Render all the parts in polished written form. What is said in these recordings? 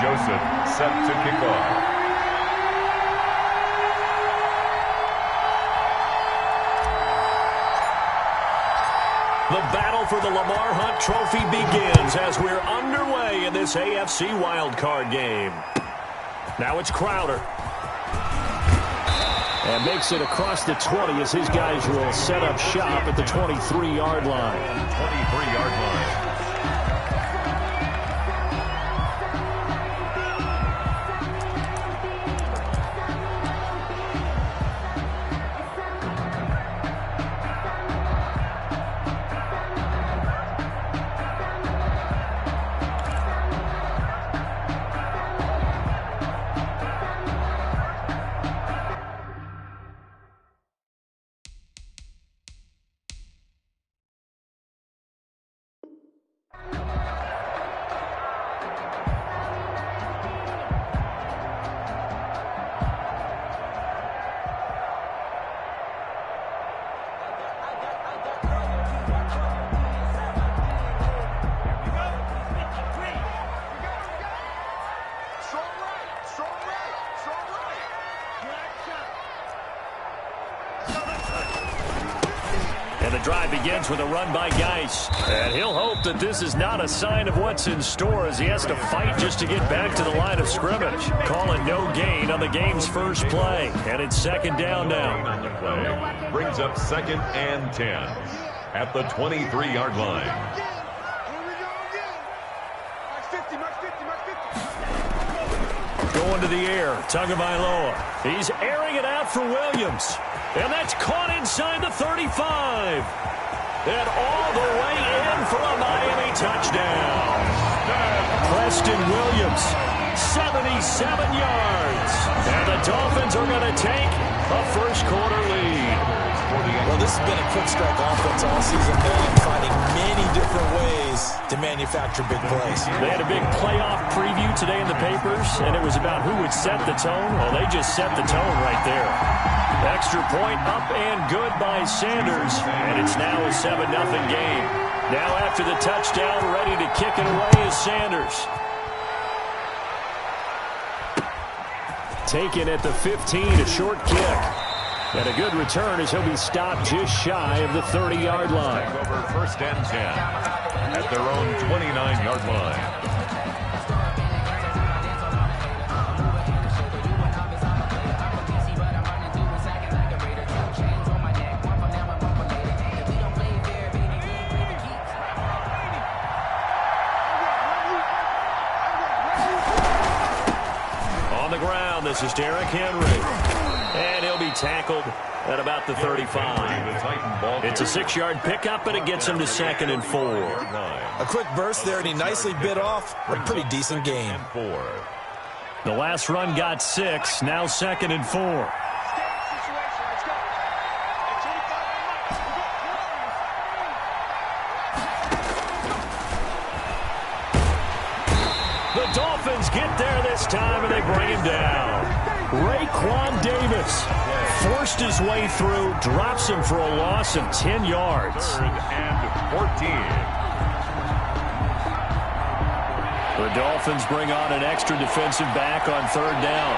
Joseph set to kick off. The battle for the Lamar Hunt Trophy begins as we're underway in this AFC wildcard game. Now it's Crowder. And makes it across the 20 as his guys will set up shop at the 23-yard line. 23-yard line. And the drive begins with a run by Geis. And he'll hope that this is not a sign of what's in store as he has to fight just to get back to the line of scrimmage. Calling no gain on the game's first play. And it's second down now. Brings up 2nd and 10 at the 23-yard line. Going to the air, Tagovailoa. He's airing it out for Williams. And that's caught inside the 35. And all the way in for a Miami touchdown. Preston Williams, 77 yards. And the Dolphins are going to take a first-quarter lead. Well, this has been a quick strike offense all season long, finding many different ways to manufacture big plays. They had a big playoff preview today in the papers, and it was about who would set the tone. Well, they just set the tone right there. Extra point up and good by Sanders, and it's now a 7-0 game. Now after the touchdown, ready to kick it away is Sanders. Taken at the 15, a short kick. And a good return as he'll be stopped just shy of the 30-yard line. Over 1st and 10 at their own 29-yard line. On the ground, this is Derrick Henry. And he'll be tackled at about the 35. It's a 6-yard pickup, but it gets him to 2nd and 4. A quick burst there, and he nicely bit off a pretty decent game. The last run got 6, now 2nd and 4. The Dolphins get there this time, and they bring him down. Raekwon Davis forced his way through, drops him for a loss of 10 yards. 3rd and 14. The Dolphins bring on an extra defensive back on 3rd down.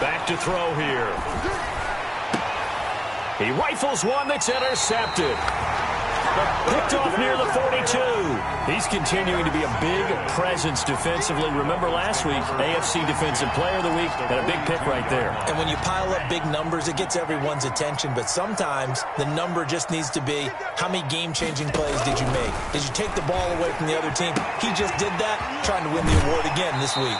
Back to throw here. He rifles one that's intercepted. Picked off near the 42. He's continuing to be a big presence defensively. Remember last week, AFC Defensive Player of the Week, had a big pick right there. And when you pile up big numbers, it gets everyone's attention. But sometimes the number just needs to be, how many game-changing plays did you make? Did you take the ball away from the other team? He just did that, trying to win the award again this week.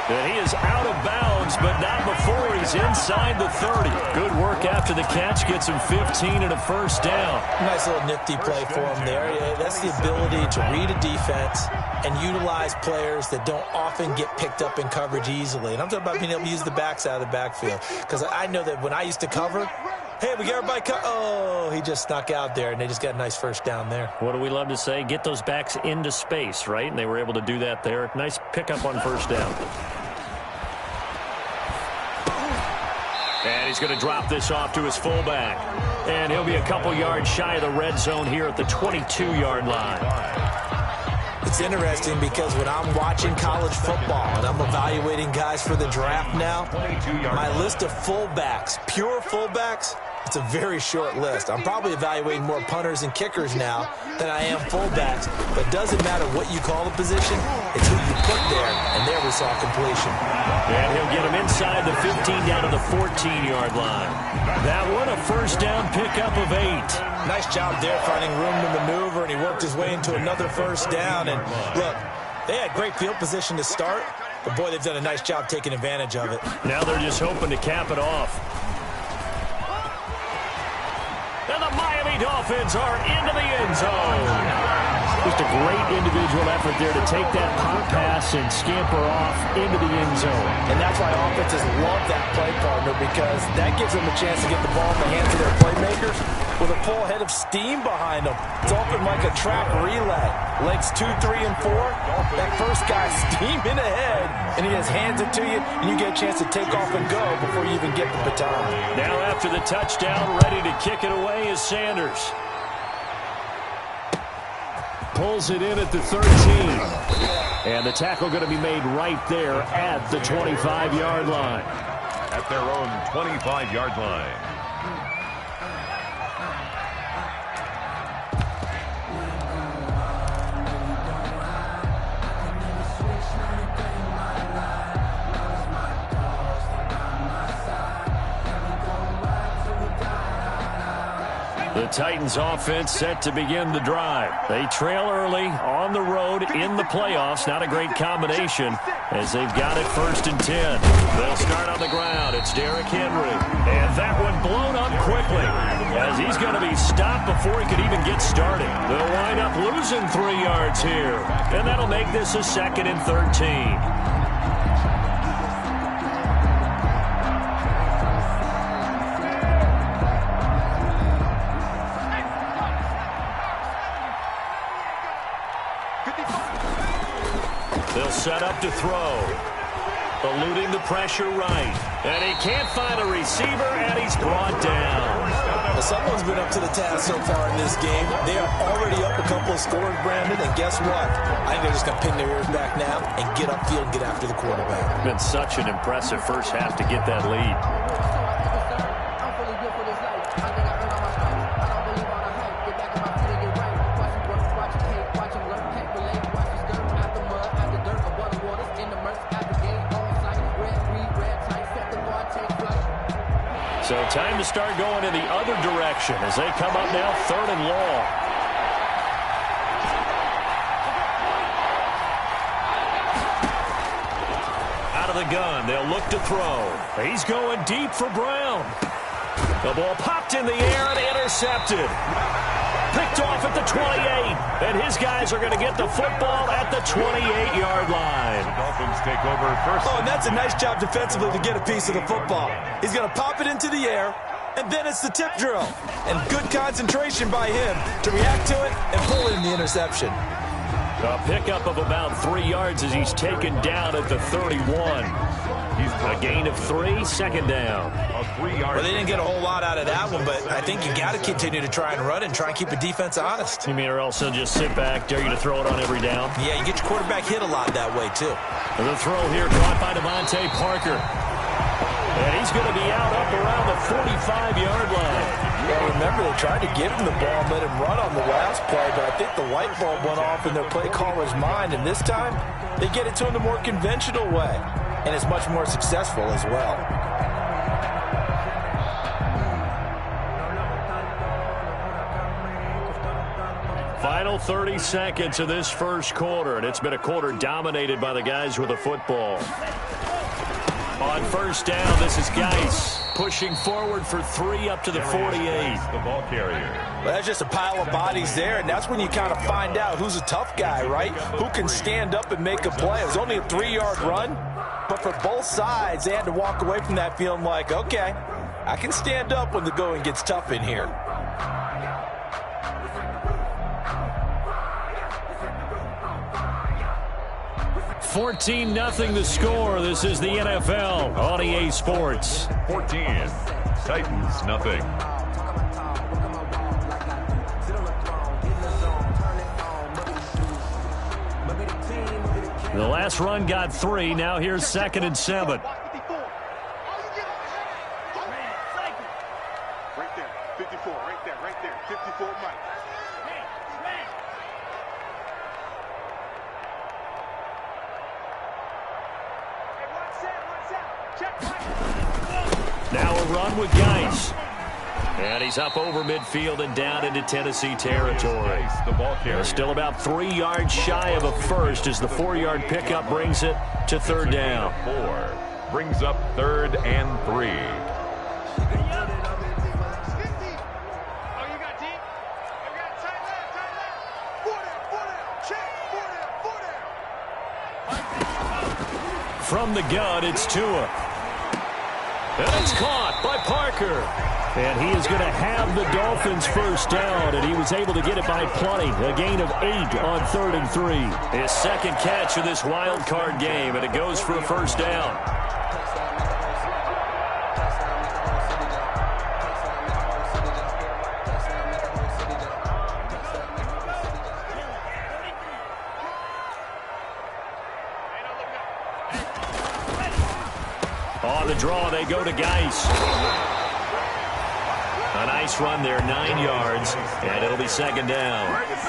And he is out of bounds, but not before he's inside the 30. Good work after the catch. Gets him 15 and a first down. Nice little nifty play for him there. Yeah, that's the ability to read a defense and utilize players that don't often get picked up in coverage easily. And I'm talking about being able to use the backs out of the backfield. Because I know that when I used to cover, hey, we got everybody cut. Oh, he just snuck out there, and they just got a nice first down there. What do we love to say? Get those backs into space, right? And they were able to do that there. Nice pickup on first down. And he's going to drop this off to his fullback. And he'll be a couple yards shy of the red zone here at the 22-yard line. It's interesting because when I'm watching college football and I'm evaluating guys for the draft now, my list of fullbacks, pure fullbacks, it's a very short list. I'm probably evaluating more punters and kickers now than I am fullbacks. But it doesn't matter what you call the position. It's who you put there, and there we saw completion. And he'll get him inside the 15 down to the 14-yard line. That one, a first down pickup of 8. Nice job there finding room to maneuver, and he worked his way into another first down. And look, they had great field position to start, but boy, they've done a nice job taking advantage of it. Now they're just hoping to cap it off. And the Miami Dolphins are into the end zone. Just a great individual effort there to take that pop pass and scamper off into the end zone. And that's why offenses love that play partner, because that gives them a chance to get the ball in the hands of their playmakers with a full head of steam behind them. It's often like a track relay. Legs 2, 3, and 4. That first guy steaming ahead, and he just hands it to you, and you get a chance to take off and go before you even get the baton. Now after the touchdown, ready to kick it away is Sanders. Pulls it in at the 13. And the tackle going to be made right there at the 25-yard line. At their own 25-yard line. The Titans offense set to begin the drive. They trail early on the road in the playoffs. Not a great combination as they've got it 1st and 10. They'll start on the ground. It's Derrick Henry. And that one blown up quickly as he's going to be stopped before he could even get started. They'll wind up losing 3 yards here. And that'll make this a 2nd and 13. They'll set up to throw. Eluding the pressure right. And he can't find a receiver, and he's brought down. Well, someone's been up to the task so far in this game. They are already up a couple of scores, Brandon, and guess what? I think they're just going to pin their ears back now and get upfield and get after the quarterback. Been such an impressive first half to get that lead. So time to start going in the other direction as they come up now 3rd and long. Out of the gun, they'll look to throw. He's going deep for Brown. The ball popped in the air and intercepted. Picked off at the 28, and his guys are going to get the football at the 28-yard line. The Dolphins take over 1st. Oh, and that's a nice job defensively to get a piece of the football. He's going to pop it into the air, and then it's the tip drill. And good concentration by him to react to it and pull in the interception. A pickup of about 3 yards as he's taken down at the 31. A gain of 3, 2nd down. Well, they didn't get a whole lot out of that one, but I think you got to continue to try and run and try and keep the defense honest. You mean or else they'll just sit back, dare you to throw it on every down? Yeah, you get your quarterback hit a lot that way, too. The throw here caught by Devontae Parker. And he's going to be out up around the 45-yard line. Well, remember, they tried to give him the ball and let him run on the last play, but I think the light bulb went off in their play caller's mind, and this time they get it to him the more conventional way, and it's much more successful as well. Final 30 seconds of this first quarter, and it's been a quarter dominated by the guys with the football. On 1st down, this is Geis pushing forward for 3 up to the 48. The ball carrier. Well, that's just a pile of bodies there, and that's when you kind of find out who's a tough guy, right? Who can stand up and make a play. It was only a 3-yard run, but for both sides, they had to walk away from that feeling like, okay, I can stand up when the going gets tough in here. 14-0 the score. This is the NFL on EA Sports. 14. Titans, nothing. The last run got 3. Now here's 2nd and 7. Right there, 54, right there, 54 Mike. Now a run with Geis. And he's up over midfield and down into Tennessee territory. The ball carrier. Still about 3 yards shy of a first as the 4-yard pickup brings it to 3rd down. 4 brings up 3rd and 3. From the gun, it's Tua. And it's caught by Parker. And he is going to have the Dolphins first down, and he was able to get it by plenty. A gain of 8 on 3rd and 3. His second catch of this wild card game, and it goes for a first down. On the draw, they go to Geis. A nice run there, 9 yards, and it'll be 2nd down.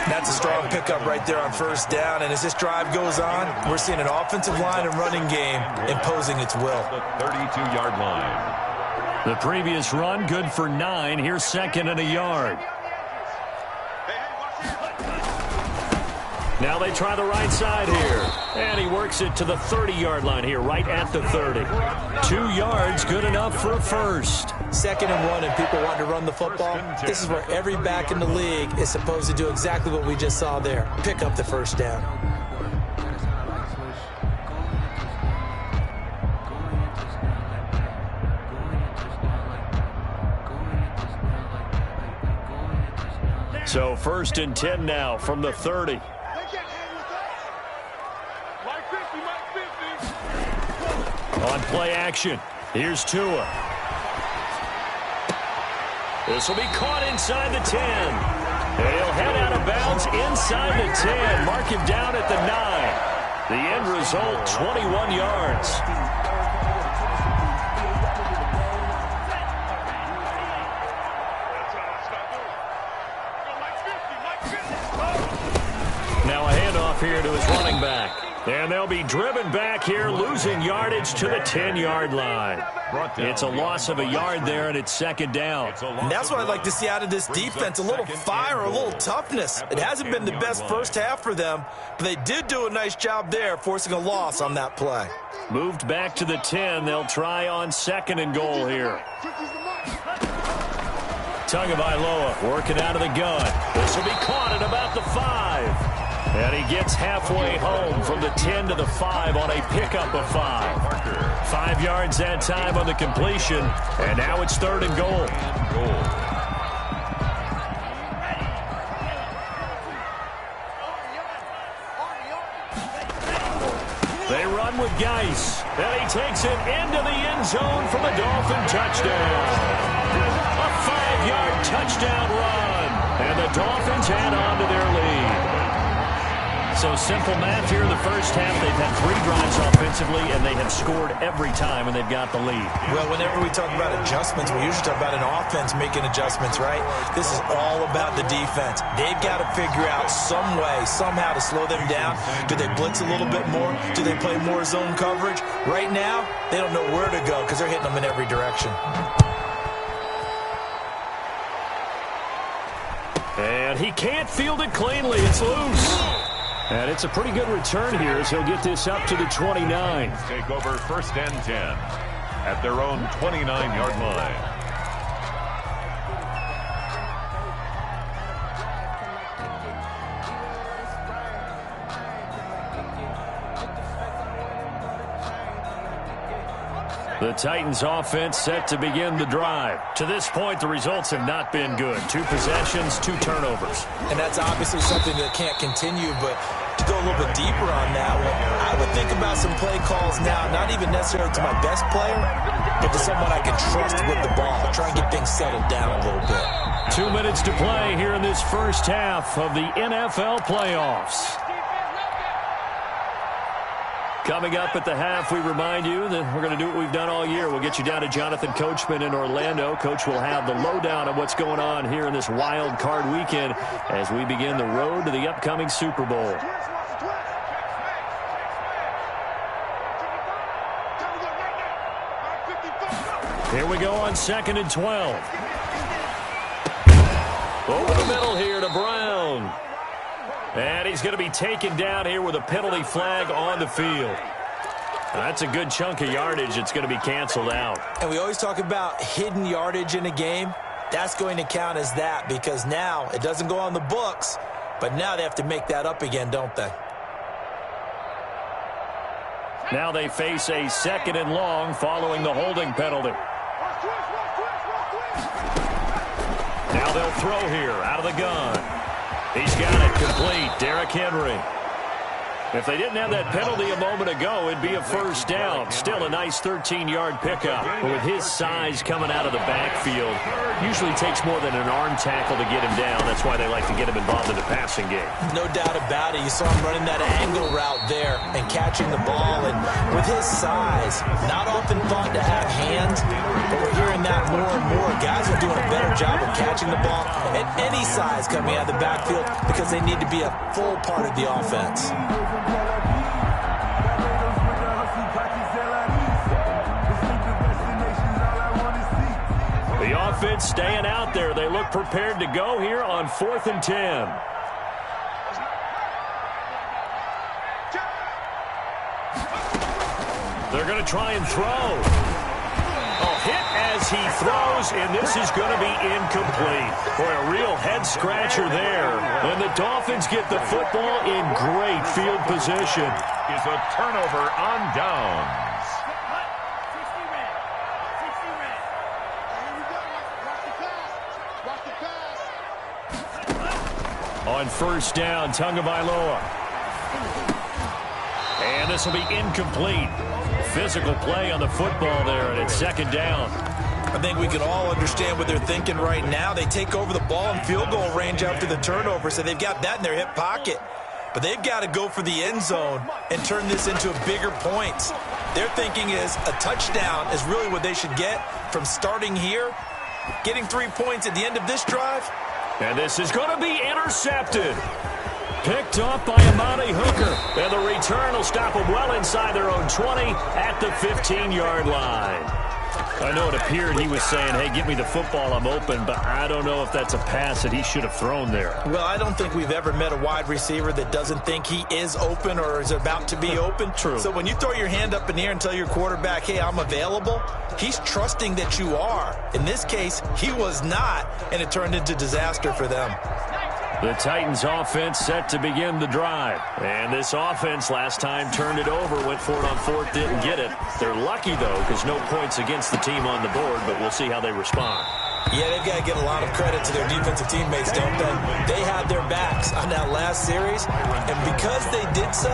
That's a strong pickup right there on 1st down, and as this drive goes on, we're seeing an offensive line and running game imposing its will. The 32-yard line. The previous run, good for 9. Here's 2nd and a yard. Now they try the right side here. And he works it to the 30-yard line here, right at the 30. 2 yards, good enough for a first. 2nd and 1, and people want to run the football. This is where every back in the league is supposed to do exactly what we just saw there. Pick up the first down. So 1st and 10 now from the 30. On play action, here's Tua. This will be caught inside the 10. And he'll head out of bounds inside the 10. Mark him down at the 9. The end result, 21 yards. Now a handoff here to his running back. And they'll be driven back here, losing yardage to the 10-yard line. It's a loss of a yard there, and it's 2nd down. And that's what I'd like to see out of this defense, a little fire, a little toughness. It hasn't been the best first half for them, but they did do a nice job there, forcing a loss on that play. Moved back to the 10. They'll try on 2nd and goal here. Tagovailoa working out of the gun. This will be caught at about the 5. And he gets halfway home from the 10 to the 5 on a pickup of 5. 5 yards that time on the completion. And now it's 3rd and goal. They run with Geis. And he takes it into the end zone for the Dolphin touchdown. A 5-yard touchdown run. And the Dolphins add on to their lead. So simple math here in the first half. They've had 3 drives offensively, and they have scored every time, and they've got the lead. Well, whenever we talk about adjustments, we usually talk about an offense making adjustments, right? This is all about the defense. They've got to figure out some way, somehow to slow them down. Do they blitz a little bit more? Do they play more zone coverage? Right now, they don't know where to go because they're hitting them in every direction. And he can't field it cleanly. It's loose. And it's a pretty good return here as he'll get this up to the 29. Take over 1st and 10 at their own 29-yard line. The Titans offense set to begin the drive. To this point, the results have not been good. 2 possessions, 2 turnovers. And that's obviously something that can't continue, but to go a little bit deeper on that one, I would think about some play calls now, not even necessarily to my best player, but to someone I can trust with the ball. Try and get things settled down a little bit. 2 minutes to play here in this first half of the NFL playoffs. Coming up at the half, we remind you that we're going to do what we've done all year. We'll get you down to Jonathan Coachman in Orlando. Coach will have the lowdown of what's going on here in this wild card weekend as we begin the road to the upcoming Super Bowl. Here we go on 2nd and 12. Over the middle here to Brown. And he's going to be taken down here with a penalty flag on the field. That's a good chunk of yardage. It's going to be canceled out. And we always talk about hidden yardage in a game. That's going to count as that because now it doesn't go on the books, but now they have to make that up again, don't they? Now they face a 2nd and long following the holding penalty. Now they'll throw here out of the gun. He's got it complete. Derrick Henry. If they didn't have that penalty a moment ago, it'd be a first down. Still a nice 13-yard pickup. But with his size coming out of the backfield, usually takes more than an arm tackle to get him down. That's why they like to get him involved in the passing game. No doubt about it. You saw him running that angle route there and catching the ball. And with his size, not often thought to have hands, but we're hearing that more and more. Guys are doing a better job of catching the ball at any size coming out of the backfield because they need to be a full part of the offense. The offense staying out there. They look prepared to go here on 4th and 10. They're going to try and throw. A hit as he throws, and this is going to be incomplete. Boy, a real head-scratcher there. And the Dolphins get the football in great field position. Is a turnover on downs. On 1st down, Tagovailoa. And this will be incomplete. Physical play on the football there, and it's 2nd down. I think we can all understand what they're thinking right now. They take over the ball in field goal range after the turnover, so they've got that in their hip pocket. But they've got to go for the end zone and turn this into bigger points. Their thinking is a touchdown is really what they should get from starting here. Getting 3 points at the end of this drive. And this is going to be intercepted. Picked up by Amani Hooker. And the return will stop them well inside their own 20 at the 15-yard line. I know it appeared he was saying, hey, give me the football, I'm open, but I don't know if that's a pass that he should have thrown there. Well, I don't think we've ever met a wide receiver that doesn't think he is open or is about to be open. True. So when you throw your hand up in the air and tell your quarterback, hey, I'm available, he's trusting that you are. In this case, he was not, and it turned into disaster for them. The Titans offense set to begin the drive. And this offense last time turned it over, went for it on 4th, didn't get it. They're lucky, though, because no points against the team on the board, but we'll see how they respond. Yeah, they've got to give a lot of credit to their defensive teammates, don't they? They had their backs on that last series, and because they did so,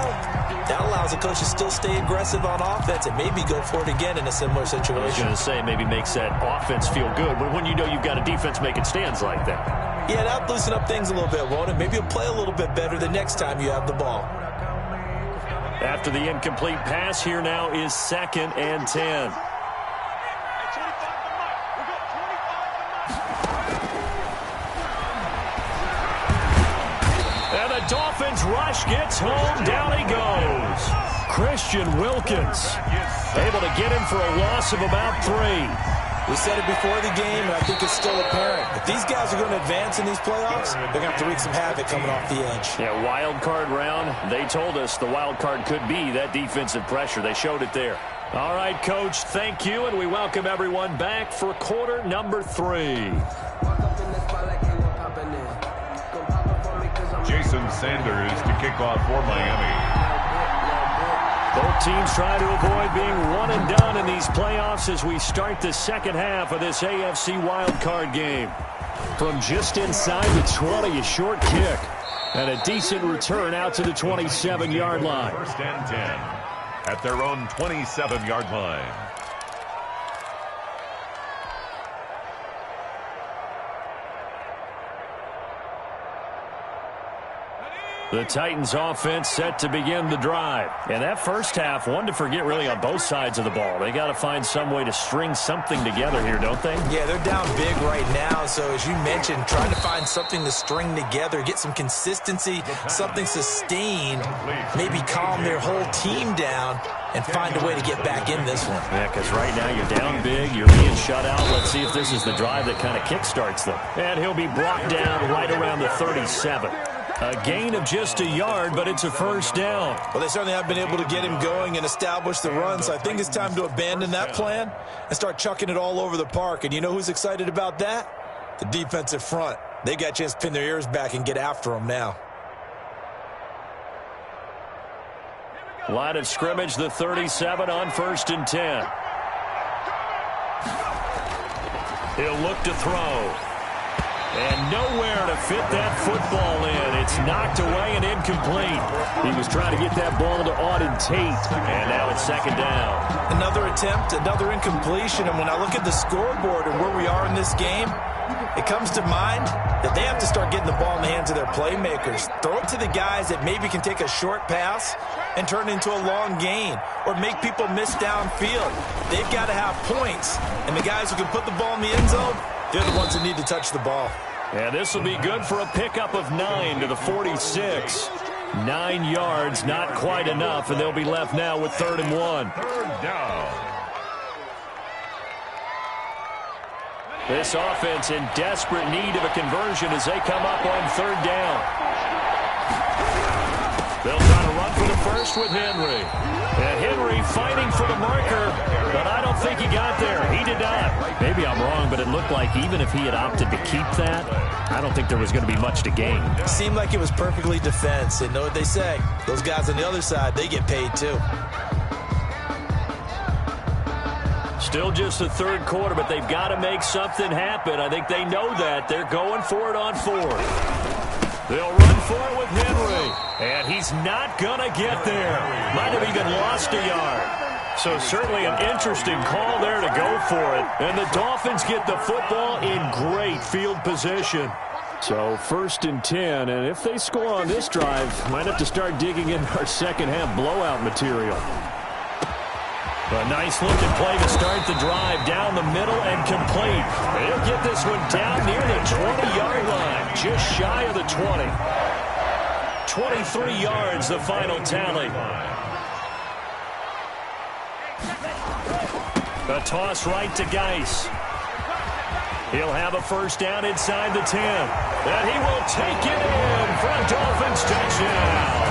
that allows the coach to still stay aggressive on offense and maybe go for it again in a similar situation. I was going to say, maybe makes that offense feel good, but when you know you've got a defense making stands like that. Yeah, that'll loosen up things a little bit, won't it? Maybe you'll play a little bit better the next time you have the ball. After the incomplete pass, here now is 2nd and 10. And the Dolphins rush gets home. Down he goes. Christian Wilkins able to get him for a loss of about 3. We said it before the game, and I think it's still apparent. If these guys are going to advance in these playoffs, they're going to have to wreak some havoc coming off the edge. Yeah, wild card round. They told us the wild card could be that defensive pressure. They showed it there. All right, Coach, thank you, and we welcome everyone back for quarter number 3. Jason Sanders to kick off for Miami. Both teams try to avoid being one and done in these playoffs as we start the second half of this AFC wildcard game. From just inside the 20, a short kick. And a decent return out to the 27-yard line. First and 10 at their own 27-yard line. The Titans offense set to begin the drive. And that first half, one to forget really on both sides of the ball. They got to find some way to string something together here, don't they? Yeah, they're down big right now. So as you mentioned, trying to find something to string together, get some consistency, something sustained, maybe calm their whole team down and find a way to get back in this one. Yeah, because right now you're down big, you're being shut out. Let's see if this is the drive that kind of kickstarts them. And he'll be brought down right around the 37. A gain of just a yard, but it's a first down. Well, they certainly have been able to get him going and establish the run, so I think it's time to abandon that plan and start chucking it all over the park. And you know who's excited about that? The defensive front. They got a chance to pin their ears back and get after him now. Line of scrimmage, the 37 on 1st and 10. He'll look to throw. And nowhere to fit that football in. It's knocked away and incomplete. He was trying to get that ball to Auden Tate. And now it's second down. Another attempt, another incompletion. And when I look at the scoreboard and where we are in this game, it comes to mind that they have to start getting the ball in the hands of their playmakers. Throw it to the guys that maybe can take a short pass and turn it into a long gain or make people miss downfield. They've got to have points. And the guys who can put the ball in the end zone, they're the ones that need to touch the ball. And this will be good for a pickup of 9 to the 46. 9 yards, not quite enough, and they'll be left now with 3rd and 1. Third down. This offense in desperate need of a conversion as they come up on 3rd down. They'll try to run for the first with Henry. And Henry fighting for the marker, but I don't think he got there. He did not. Maybe I'm wrong, but it looked like even if he had opted to keep that, I don't think there was going to be much to gain. Seemed like it was perfectly defense. And know what they say? Those guys on the other side, they get paid too. Still just the 3rd quarter, but they've got to make something happen. I think they know that. They're going for it on 4th. They'll run for it with Henry. And he's not going to get there. Might have even lost a yard. So certainly an interesting call there to go for it. And the Dolphins get the football in great field position. So 1st and 10. And if they score on this drive, might have to start digging in our second half blowout material. A nice-looking play to start the drive down the middle and complete. They'll get this one down near the 20-yard line, just shy of the 20. 23 yards, the final tally. A toss right to Geis. He'll have a first down inside the 10. And he will take it in for a Dolphins touchdown.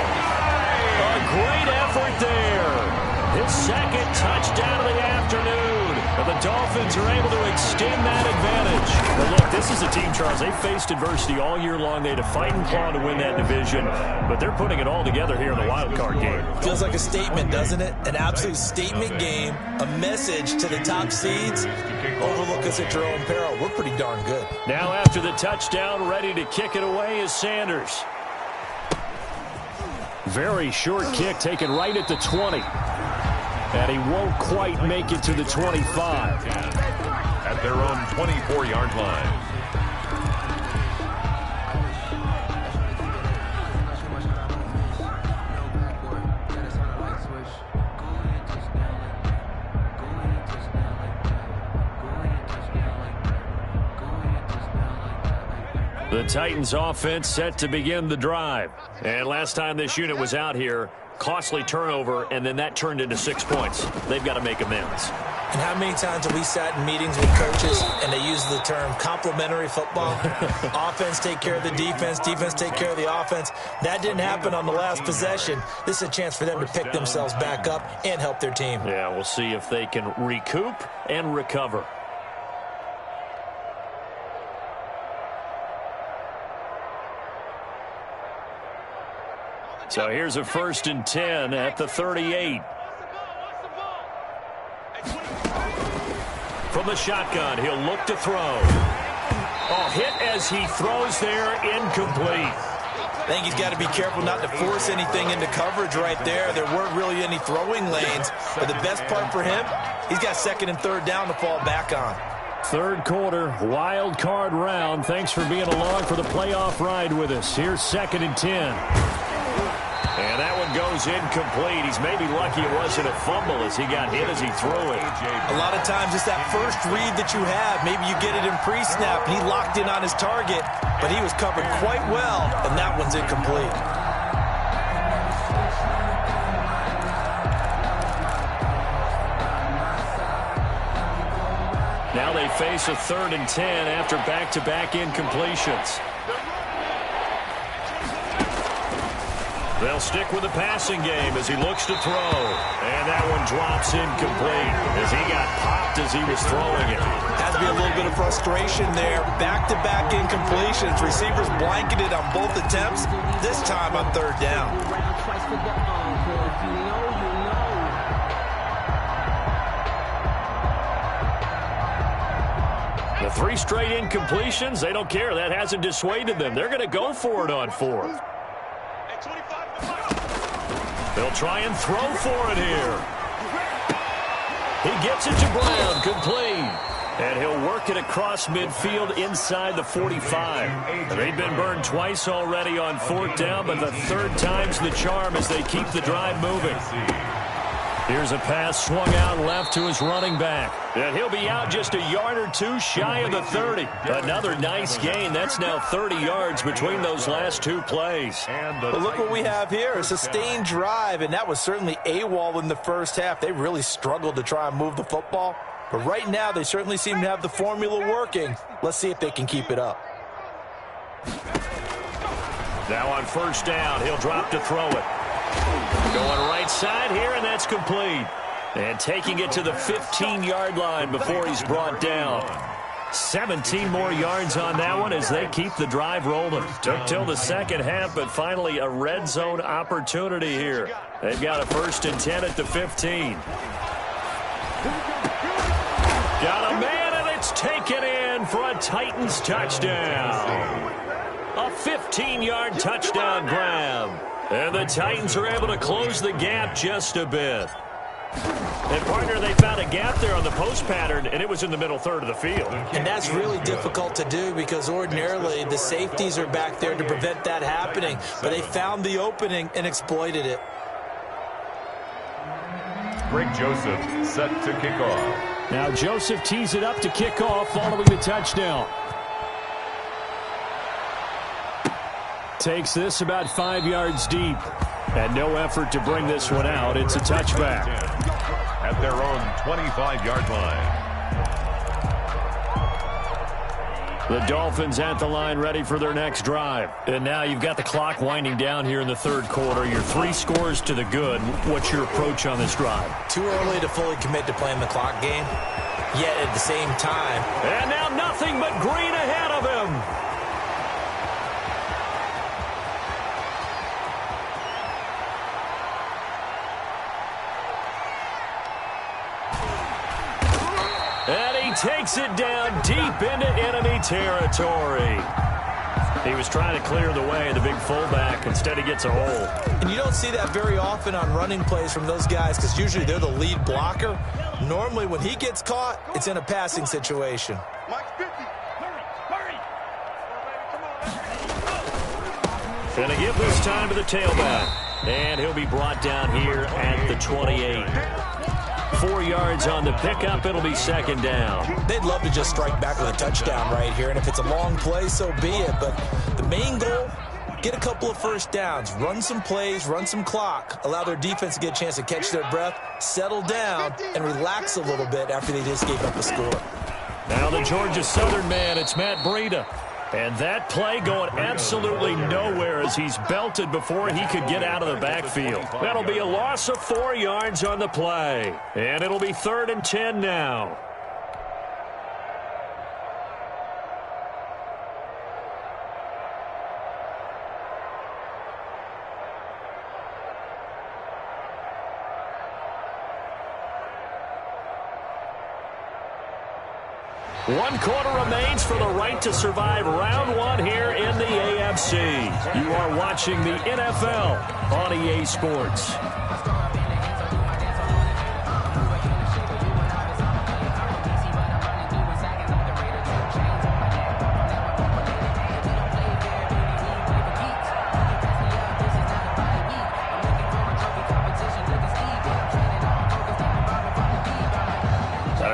A great effort there. His second touchdown of the afternoon. And the Dolphins are able to extend that advantage. But look, this is a team, Charles, they faced adversity all year long. They had to fight and claw to win that division. But they're putting it all together here in the wild card game. Feels like a statement, doesn't it? An absolute statement game. A message to the top seeds. Overlook us at your own peril. We're pretty darn good. Now after the touchdown, ready to kick it away is Sanders. Very short kick taken right at the 20. And he won't quite make it to the 25. At their own 24-yard line. The Titans offense set to begin the drive. And last time this unit was out here, costly turnover, and then that turned into 6 points. They've got to make amends. And how many times have we sat in meetings with coaches and they use the term complementary football? Offense take care of the defense, defense take care of the offense. That didn't happen on the last possession. This is a chance for them to pick themselves back up and help their team. Yeah, we'll see if they can recoup and recover. So here's a 1st and 10 at the 38. From the shotgun, he'll look to throw. Oh, hit as he throws there, incomplete. I think he's got to be careful not to force anything into coverage right there. There weren't really any throwing lanes. But the best part for him, he's got second and third down to fall back on. Third quarter, wild card round. Thanks for being along for the playoff ride with us. Here's 2nd and 10. And that one goes incomplete. He's maybe lucky it wasn't a fumble as he got hit as he threw it. A lot of times it's that first read that you have. Maybe you get it in pre-snap, and he locked in on his target, but he was covered quite well, and that one's incomplete. Now they face a 3rd and 10 after back-to-back incompletions. They'll stick with the passing game as he looks to throw. And that one drops incomplete as he got popped as he was throwing it. Has to be a little bit of frustration there. Back-to-back incompletions. Receivers blanketed on both attempts, this time on 3rd down. The 3 straight incompletions, they don't care. That hasn't dissuaded them. They're going to go for it on 4th. They'll try and throw for it here. He gets it to Brown, complete. And he'll work it across midfield inside the 45. They've been burned twice already on 4th down, but the 3rd time's the charm as they keep the drive moving. Here's a pass swung out left to his running back. And he'll be out just a yard or 2 shy of the 30. Another nice gain. That's now 30 yards between those last 2 plays. But look what we have here. A sustained drive, and that was certainly AWOL in the first half. They really struggled to try and move the football. But right now, they certainly seem to have the formula working. Let's see if they can keep it up. Now on 1st down, he'll drop to throw it. Going right side here, and that's complete. And taking it to the 15-yard line before he's brought down. 17 more yards on that one as they keep the drive rolling. Took till the second half, but finally a red zone opportunity here. They've got a 1st and 10 at the 15. Got a man, and it's taken in for a Titans touchdown. A 15-yard touchdown grab. And the Titans are able to close the gap just a bit. And, partner, they found a gap there on the post pattern, and it was in the middle 3rd of the field. And that's really difficult to do because ordinarily the safeties are back there to prevent that happening. But they found the opening and exploited it. Greg Joseph set to kick off. Now Joseph tees it up to kick off following the touchdown. Takes this about 5 yards deep. And no effort to bring this one out. It's a touchback. At their own 25-yard line. The Dolphins at the line ready for their next drive. And now you've got the clock winding down here in the 3rd quarter. Your 3 scores to the good. What's your approach on this drive? Too early to fully commit to playing the clock game. Yet at the same time. And now nothing but green ahead of him. And he takes it down deep into enemy territory. He was trying to clear the way, the big fullback. Instead, he gets a hole. And you don't see that very often on running plays from those guys because usually they're the lead blocker. Normally, when he gets caught, it's in a passing situation. Going to give this time to the tailback. And he'll be brought down here at the 28. 4 yards on the pickup. It'll be 2nd down. They'd love to just strike back with a touchdown right here. And if it's a long play, so be it. But the main goal, get a couple of 1st downs. Run some plays, run some clock. Allow their defense to get a chance to catch their breath, settle down, and relax a little bit after they just gave up a score. Now the Georgia Southern man, it's Matt Breida. And that play going absolutely nowhere as he's belted before he could get out of the backfield. That'll be a loss of 4 yards on the play. And it'll be 3rd and 10 now. 1 quarter remains for the right to survive round 1 here in the AFC. You are watching the NFL on EA Sports.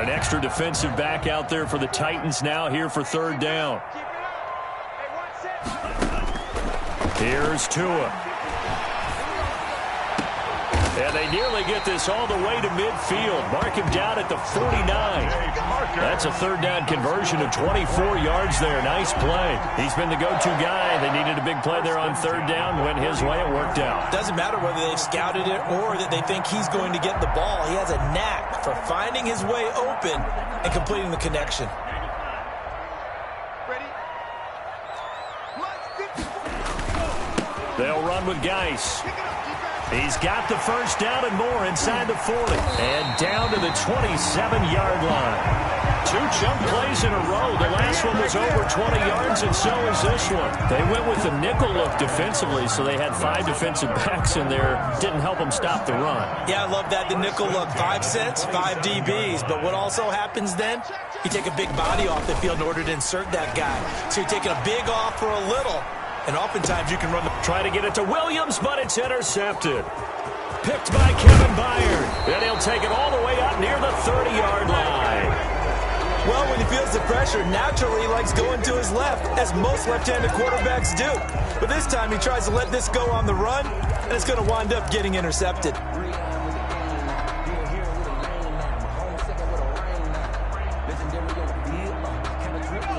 Extra defensive back out there for the Titans now here for 3rd down. Here's Tua. And they nearly get this all the way to midfield. Mark him down at the 49. That's a 3rd down conversion of 24 yards there. Nice play. He's been the go-to guy. They needed a big play there on 3rd down. Went his way. It worked out. Doesn't matter whether they've scouted it or that they think he's going to get the ball. He has a knack for finding his way open and completing the connection. They'll run with Geis. He's got the 1st down and more inside the 40. And down to the 27-yard line. 2 jump plays in a row. The last one was over 20 yards, and so is this one. They went with the nickel look defensively, so they had 5 defensive backs in there. Didn't help them stop the run. Yeah, I love that, the nickel look. 5 cents, 5 DBs. But what also happens then, you take a big body off the field in order to insert that guy. So you're taking a big off for a little. And oftentimes you can run the... Try to get it to Williams, but it's intercepted. Picked by Kevin Byard. And he'll take it all the way up near the 30-yard line. Well, when he feels the pressure, naturally he likes going to his left, as most left-handed quarterbacks do. But this time he tries to let this go on the run, and it's going to wind up getting intercepted.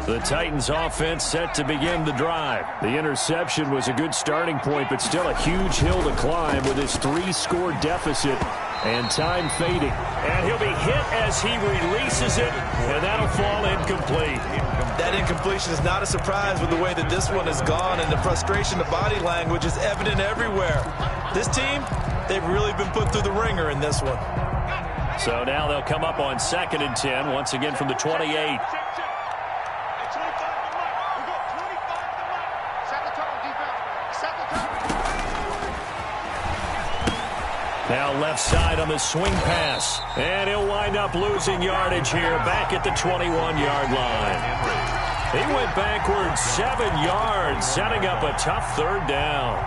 The Titans offense set to begin the drive. The interception was a good starting point, but still a huge hill to climb with his 3-score deficit and time fading. And he'll be hit as he releases it, and that'll fall incomplete. That incompletion is not a surprise with the way that this one has gone, and the frustration, the body language is evident everywhere. This team, they've really been put through the ringer in this one. So now they'll come up on 2nd and 10, once again from the 28. Now left side on the swing pass. And he'll wind up losing yardage here back at the 21-yard line. He went backwards 7 yards, setting up a tough 3rd down.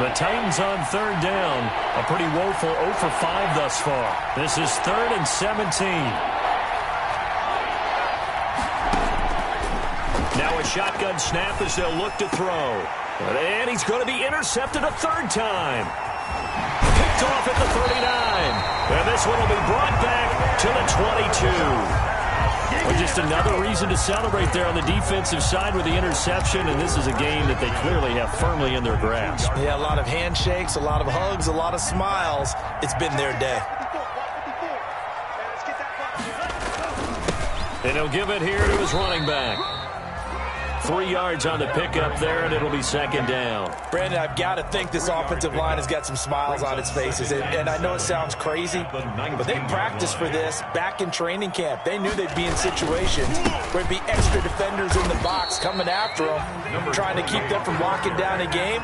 The Titans on 3rd down. A pretty woeful 0 for 5 thus far. This is 3rd and 17. Now a shotgun snap as they'll look to throw. And he's going to be intercepted a 3rd time. Picked off at the 39. And this one will be brought back to the 22. Well, just another reason to celebrate there on the defensive side with the interception. And this is a game that they clearly have firmly in their grasp. Yeah, a lot of handshakes, a lot of hugs, a lot of smiles. It's been their day. And he'll give it here to his running back. 3 yards on the pickup there, and it'll be 2nd down. Brandon, I've got to think this offensive line has got some smiles on its faces. And I know it sounds crazy, but they practiced for this back in training camp. They knew they'd be in situations where there'd be extra defenders in the box coming after them, trying to keep them from locking down a game.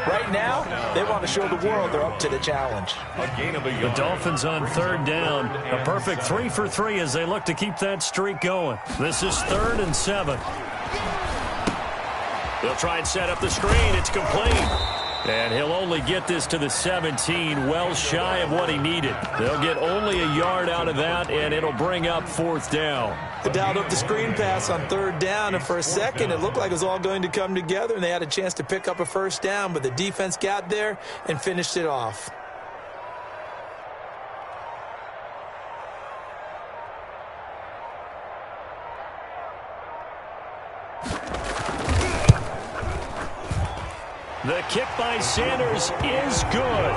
Right now, they want to show the world they're up to the challenge. The Dolphins on 3rd down. A perfect 3 for 3 as they look to keep that streak going. This is 3rd and 7. They'll try and set up the screen. It's complete. And he'll only get this to the 17, well shy of what he needed. They'll get only a yard out of that, and it'll bring up 4th down. They dialed up the screen pass on 3rd down, and for a second it looked like it was all going to come together, and they had a chance to pick up a 1st down, but the defense got there and finished it off. The kick by Sanders is good.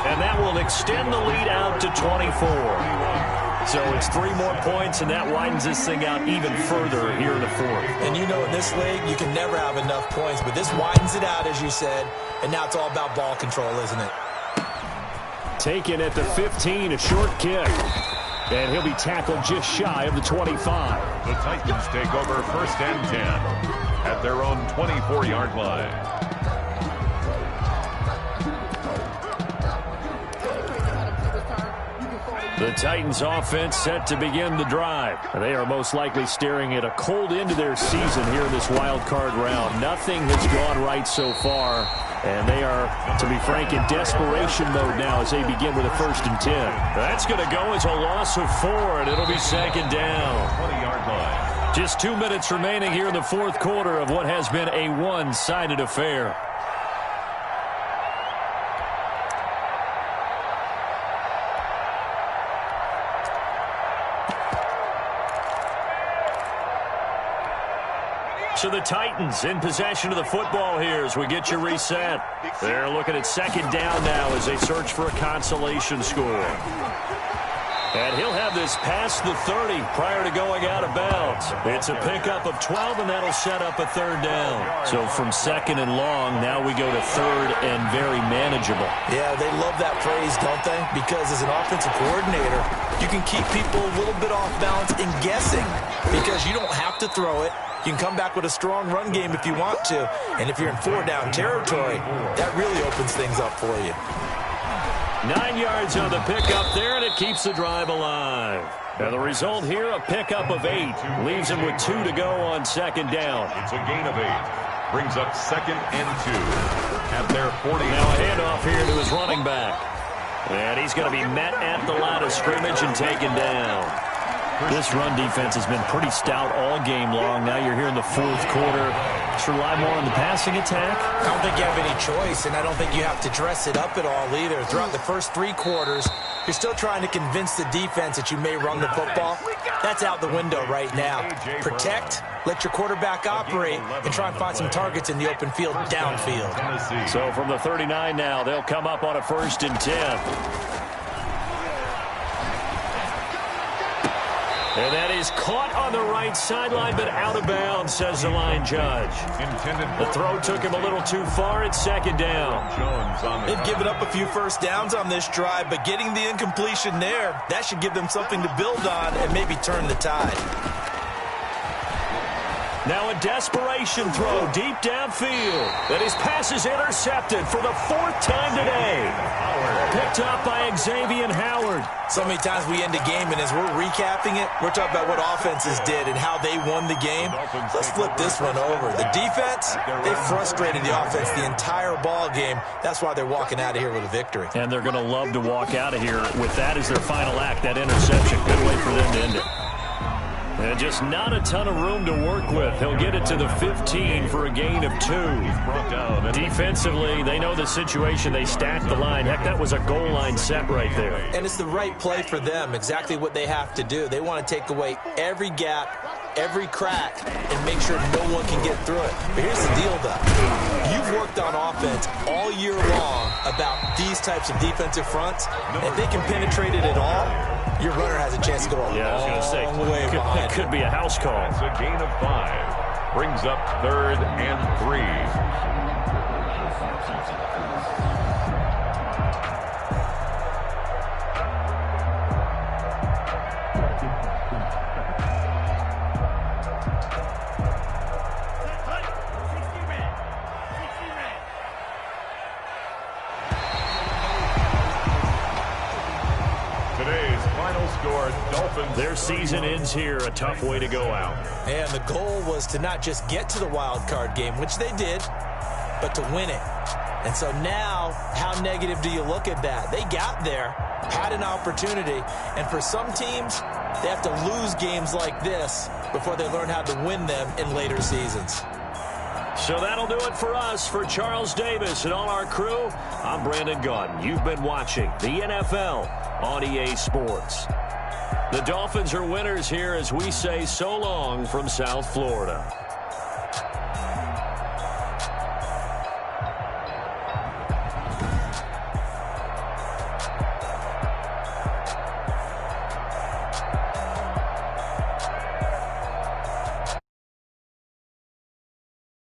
And that will extend the lead out to 24. So it's 3 more points, and that widens this thing out even further here in the 4th. And you know in this league, you can never have enough points, but this widens it out, as you said, and now it's all about ball control, isn't it? Taken at the 15, a short kick. And he'll be tackled just shy of the 25. The Titans take over 1st and 10 at their own 24-yard line. The Titans offense set to begin the drive. They are most likely staring at a cold end to their season here in this wild card round. Nothing has gone right so far, and they are, to be frank, in desperation mode now as they begin with a 1st and 10. That's going to go as a loss of 4, and it'll be 2nd down. 20-yard line. Just 2 minutes remaining here in the 4th quarter of what has been a one-sided affair. So the Titans in possession of the football here as we get you reset. They're looking at 2nd down now as they search for a consolation score. And he'll have this past the 30 prior to going out of bounds. It's a pickup of 12, and that'll set up a 3rd down. So from 2nd and long, now we go to 3rd and very manageable. Yeah, they love that phrase, don't they? Because as an offensive coordinator, you can keep people a little bit off balance and guessing because you don't have to throw it. You can come back with a strong run game if you want to. And if you're in 4-down territory, that really opens things up for you. 9 yards on the pickup there, and it keeps the drive alive. Now the result here, a pickup of 8. Leaves him with 2 to go on 2nd down. It's a gain of 8. Brings up 2nd and 2 at their 40. Now a handoff here to his running back. And he's going to be met at the line of scrimmage and taken down. This run defense has been pretty stout all game long. Now you're here in the 4th quarter. Just rely more on the passing attack. I don't think you have any choice, and I don't think you have to dress it up at all either. Throughout the first 3 quarters, you're still trying to convince the defense that you may run the football. That's out the window right now. Protect, let your quarterback operate, and try and find some targets in the open field downfield. So from the 39 now, they'll come up on a 1st and 10. And that is caught on the right sideline, but out of bounds, says the line judge. The throw took him a little too far. It's 2nd down. They've given up a few 1st downs on this drive, but getting the incompletion there, that should give them something to build on and maybe turn the tide. Now a desperation throw deep downfield. And his pass is intercepted for the 4th time today. Picked up by Xavier Howard. So many times we end a game, and as we're recapping it, we're talking about what offenses did and how they won the game. Let's flip this one over. The defense, they frustrated the offense the entire ball game. That's why they're walking out of here with a victory. And they're going to love to walk out of here with that as their final act, that interception. Good way for them to end it. And just not a ton of room to work with. He'll get it to the 15 for a gain of 2. Defensively, they know the situation. They stacked the line. Heck, that was a goal line set right there. And it's the right play for them, exactly what they have to do. They want to take away every gap, every crack, and make sure no one can get through it. But here's the deal, though. You've worked on offense all year long about these types of defensive fronts. If they can penetrate it at all, your runner has a chance to go a long way behind. It could be a house call. It's a gain of 5. Brings up 3rd and 3. Their season ends here. A tough way to go out. And the goal was to not just get to the wild card game, which they did, but to win it. And so now, how negative do you look at that? They got there, had an opportunity, and for some teams, they have to lose games like this before they learn how to win them in later seasons. So that'll do it for us. For Charles Davis and all our crew, I'm Brandon Gaudin. You've been watching the NFL on EA Sports. The Dolphins are winners here as we say so long from South Florida.